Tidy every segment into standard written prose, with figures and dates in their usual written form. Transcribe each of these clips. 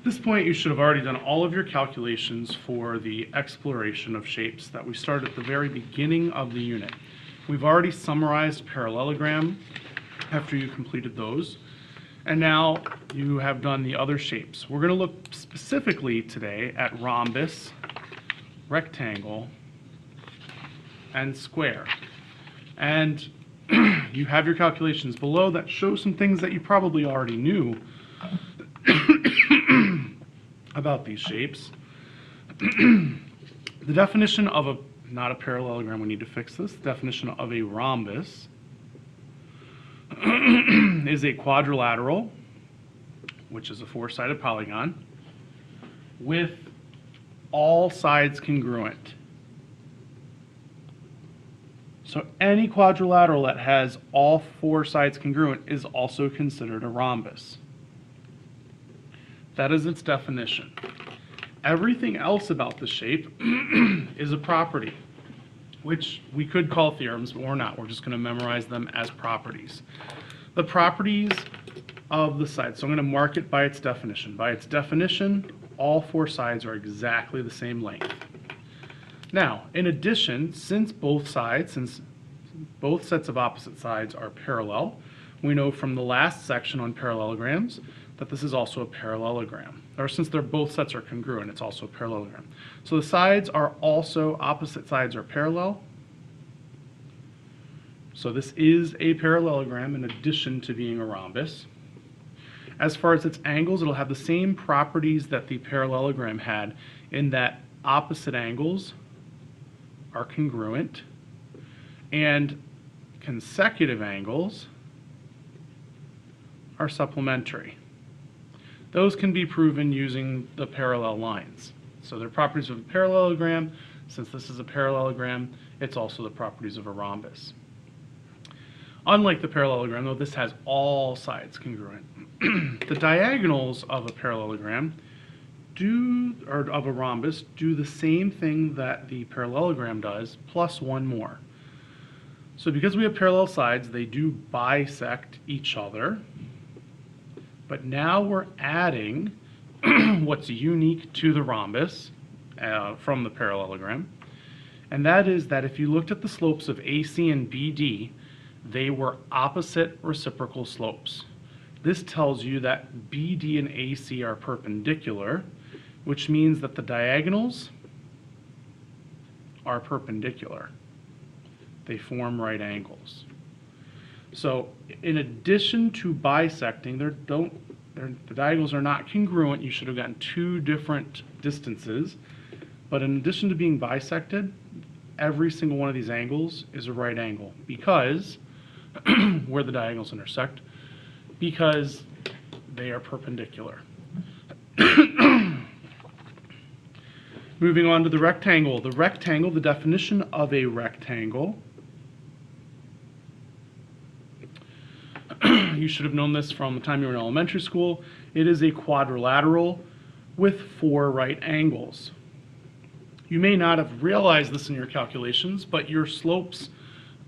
this point, you should have already done all of your calculations for the exploration of shapes that we started at the very beginning of the unit. We've already summarized parallelogram after you completed those, and now you have done the other shapes. We're going to look specifically today at rhombus, rectangle, and square. And you have your calculations below that show some things that you probably already knew about these shapes. The definition of a, not a parallelogram, we need to fix this. The definition of a rhombus is a quadrilateral, which is a four-sided polygon, with all sides congruent. So any quadrilateral that has all four sides congruent is also considered a rhombus. That is its definition. Everything else about the shape is a property, which we could call theorems, but we're not. We're just going to memorize them as properties. The properties of the sides. So I'm going to mark it by its definition. By its definition, all four sides are exactly the same length. Now, in addition, since both sets of opposite sides are parallel, we know from the last section on parallelograms that this is also a parallelogram. Or since both sets are congruent, it's also a parallelogram. So the sides are also, opposite sides are parallel. So this is a parallelogram in addition to being a rhombus. As far as its angles, it'll have the same properties that the parallelogram had, in that opposite angles are congruent and consecutive angles are supplementary. Those can be proven using the parallel lines. So they're properties of a parallelogram. Since this is a parallelogram, it's also the properties of a rhombus. Unlike the parallelogram, though, this has all sides congruent. The diagonals of a parallelogram or of a rhombus do the same thing that the parallelogram does, plus one more. So because we have parallel sides, they do bisect each other. But now we're adding what's unique to the rhombus from the parallelogram. And that is that if you looked at the slopes of AC and BD, they were opposite reciprocal slopes. This tells you that BD and AC are perpendicular, which means that the diagonals are perpendicular. They form right angles. So in addition to bisecting, the diagonals are not congruent. You should have gotten two different distances. But in addition to being bisected, every single one of these angles is a right angle, because where the diagonals intersect, because they are perpendicular. Moving on to the rectangle. The rectangle, the definition of a rectangle, you should have known this from the time you were in elementary school. It is a quadrilateral with four right angles. You may not have realized this in your calculations, but your slopes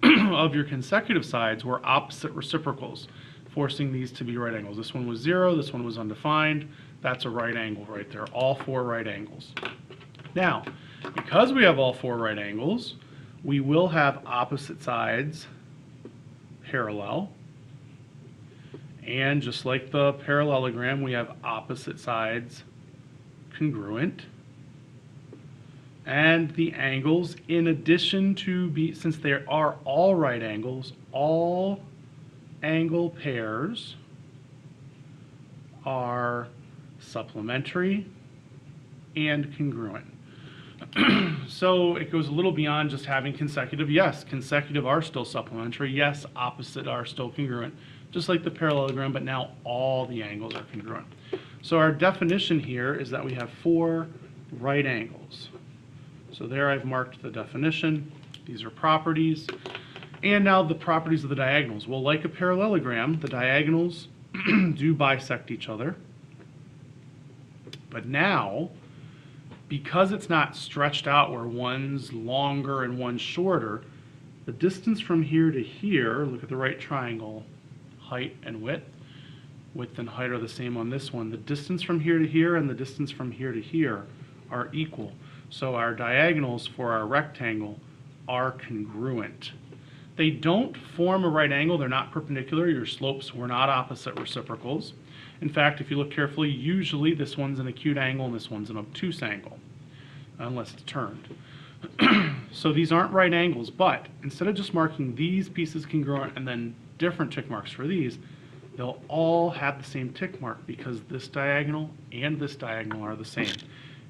of your consecutive sides were opposite reciprocals, forcing these to be right angles. This one was 0, this one was undefined. That's a right angle right there, all four right angles. Now, because we have all four right angles, we will have opposite sides parallel. And just like the parallelogram, we have opposite sides congruent. And the angles, in addition to since they are all right angles, all angle pairs are supplementary and congruent. So it goes a little beyond just having consecutive. Yes, consecutive are still supplementary. Yes, opposite are still congruent, just like the parallelogram, but now all the angles are congruent. So our definition here is that we have four right angles. So there I've marked the definition. These are properties. And now the properties of the diagonals. Well, like a parallelogram, the diagonals do bisect each other. But now, because it's not stretched out where one's longer and one's shorter, the distance from here to here, look at the right triangle, height and width, width and height are the same on this one. The distance from here to here and the distance from here to here are equal. So our diagonals for our rectangle are congruent. They don't form a right angle, they're not perpendicular, your slopes were not opposite reciprocals. In fact, if you look carefully, usually this one's an acute angle and this one's an obtuse angle, unless it's turned. So these aren't right angles, but instead of just marking these pieces congruent and then different tick marks for these, they'll all have the same tick mark because this diagonal and this diagonal are the same.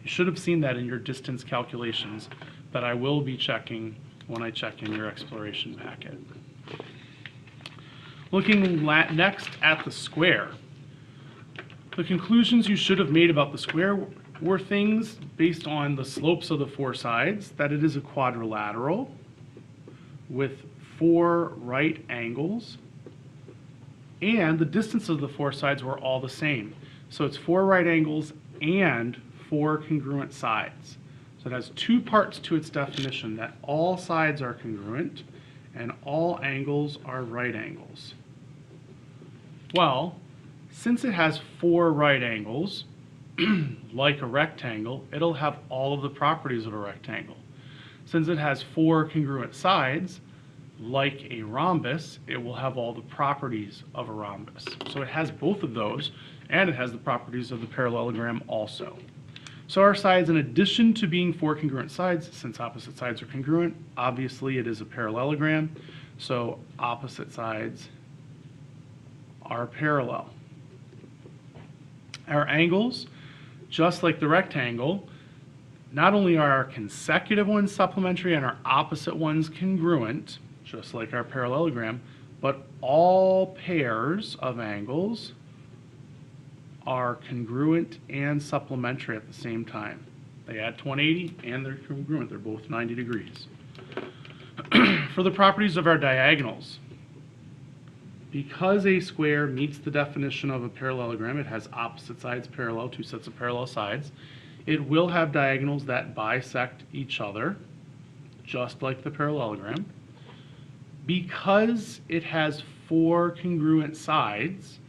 You should have seen that in your distance calculations, but I will be checking when I check in your exploration packet. Looking next at the square. The conclusions you should have made about the square were things based on the slopes of the four sides, that it is a quadrilateral with 4 right angles, and the distance of the 4 sides were all the same. So it's 4 right angles and 4 congruent sides. So it has 2 parts to its definition, that all sides are congruent and all angles are right angles. Well, since it has 4 right angles, like a rectangle, it'll have all of the properties of a rectangle. Since it has 4 congruent sides, like a rhombus, it will have all the properties of a rhombus. So it has both of those, and it has the properties of the parallelogram also. So our sides, in addition to being 4 congruent sides, since opposite sides are congruent, obviously it is a parallelogram, so opposite sides are parallel. Our angles, just like the rectangle, not only are our consecutive ones supplementary and our opposite ones congruent, just like our parallelogram, but all pairs of angles are congruent and supplementary at the same time. They add to 180 and they're congruent. They're both 90 degrees. For the properties of our diagonals, because a square meets the definition of a parallelogram, it has opposite sides parallel, 2 sets of parallel sides. It will have diagonals that bisect each other, just like the parallelogram. Because it has 4 congruent sides,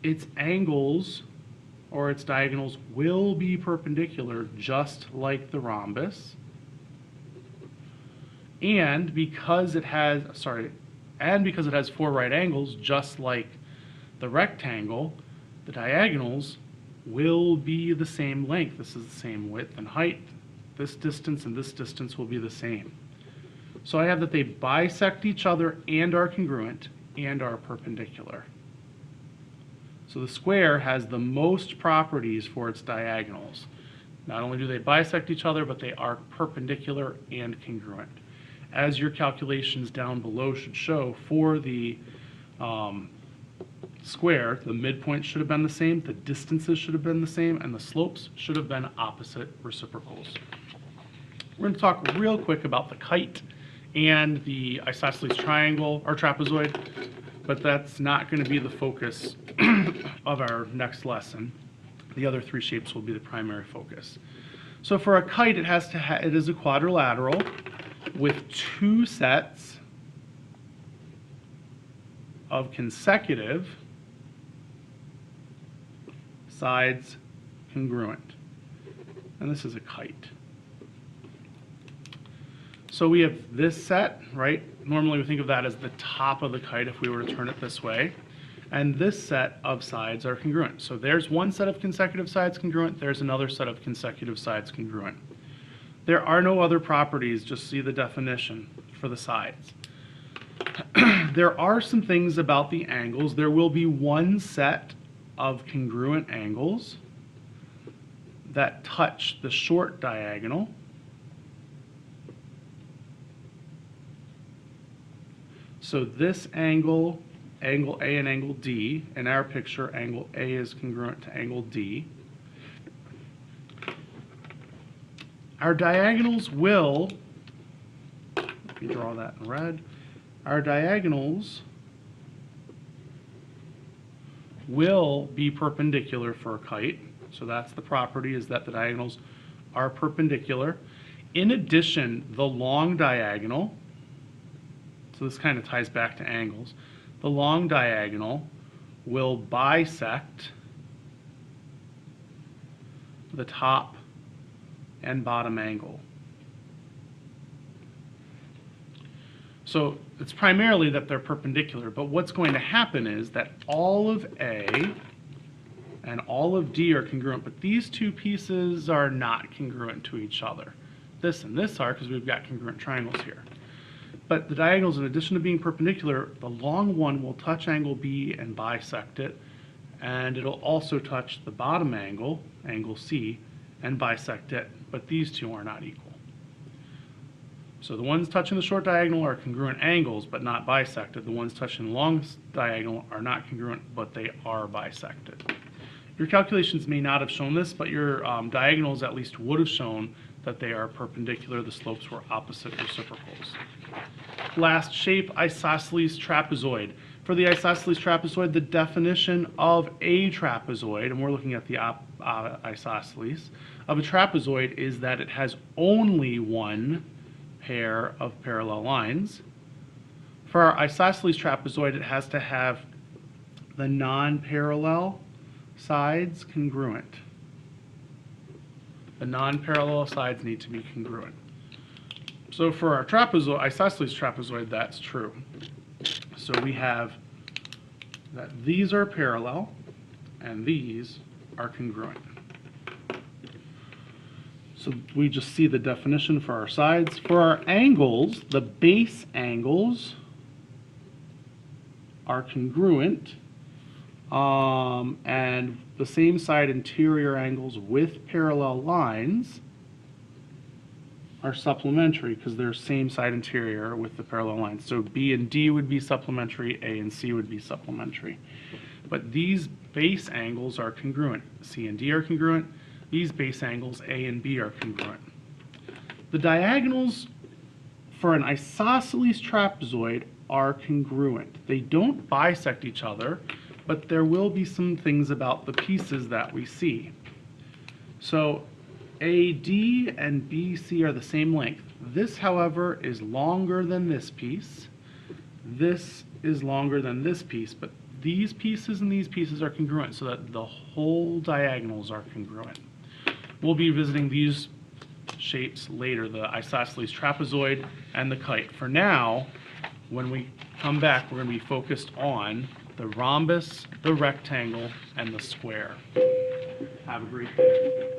its angles or its diagonals will be perpendicular, just like the rhombus. And because it has 4 right angles, just like the rectangle, the diagonals will be the same length. This is the same width and height. This distance and this distance will be the same. So I have that they bisect each other and are congruent and are perpendicular. So the square has the most properties for its diagonals. Not only do they bisect each other, but they are perpendicular and congruent. As your calculations down below should show, for the square, the midpoint should have been the same, the distances should have been the same, and the slopes should have been opposite reciprocals. We're going to talk real quick about the kite and the isosceles triangle or trapezoid, but that's not going to be the focus of our next lesson. The other 3 shapes will be the primary focus. So for a kite, it is a quadrilateral with 2 sets of consecutive sides congruent. And this is a kite. So we have this set, right? Normally we think of that as the top of the kite if we were to turn it this way. And this set of sides are congruent. So there's one set of consecutive sides congruent, there's another set of consecutive sides congruent. There are no other properties, just see the definition for the sides. There are some things about the angles. There will be one set of congruent angles that touch the short diagonal. So this angle, angle A and angle D, in our picture, angle A is congruent to angle D. Our diagonals will, let me draw that in red, our diagonals will be perpendicular for a kite. So that's the property, is that the diagonals are perpendicular. In addition, the long diagonal, so this kind of ties back to angles, the long diagonal will bisect the top and bottom angle. So it's primarily that they're perpendicular, but what's going to happen is that all of A and all of D are congruent, but these two pieces are not congruent to each other. This and this are, because we've got congruent triangles here. But the diagonals, in addition to being perpendicular, the long one will touch angle B and bisect it, and it'll also touch the bottom angle, angle C, and bisect it, but these two are not equal. So the ones touching the short diagonal are congruent angles, but not bisected. The ones touching the long diagonal are not congruent, but they are bisected. Your calculations may not have shown this, but your diagonals at least would have shown that they are perpendicular. The slopes were opposite reciprocals. Last shape, isosceles trapezoid. For the isosceles trapezoid, the definition of a trapezoid, and we're looking at the isosceles, of a trapezoid is that it has only one pair of parallel lines. For our isosceles trapezoid, it has to have the non-parallel sides congruent. The non-parallel sides need to be congruent. So for our trapezoid, isosceles trapezoid, that's true. So we have that these are parallel and these are congruent. So we just see the definition for our sides. For our angles, the base angles are congruent, and the same side interior angles with parallel lines are supplementary because they're same side interior with the parallel lines. So B and D would be supplementary, A and C would be supplementary. But these base angles are congruent. C and D are congruent. These base angles, A and B, are congruent. The diagonals for an isosceles trapezoid are congruent. They don't bisect each other, but there will be some things about the pieces that we see. So AD and BC are the same length. This, however, is longer than this piece. This is longer than this piece, but these pieces and these pieces are congruent so that the whole diagonals are congruent. We'll be visiting these shapes later, the isosceles trapezoid and the kite. For now, when we come back, we're going to be focused on the rhombus, the rectangle, and the square. Have a great day.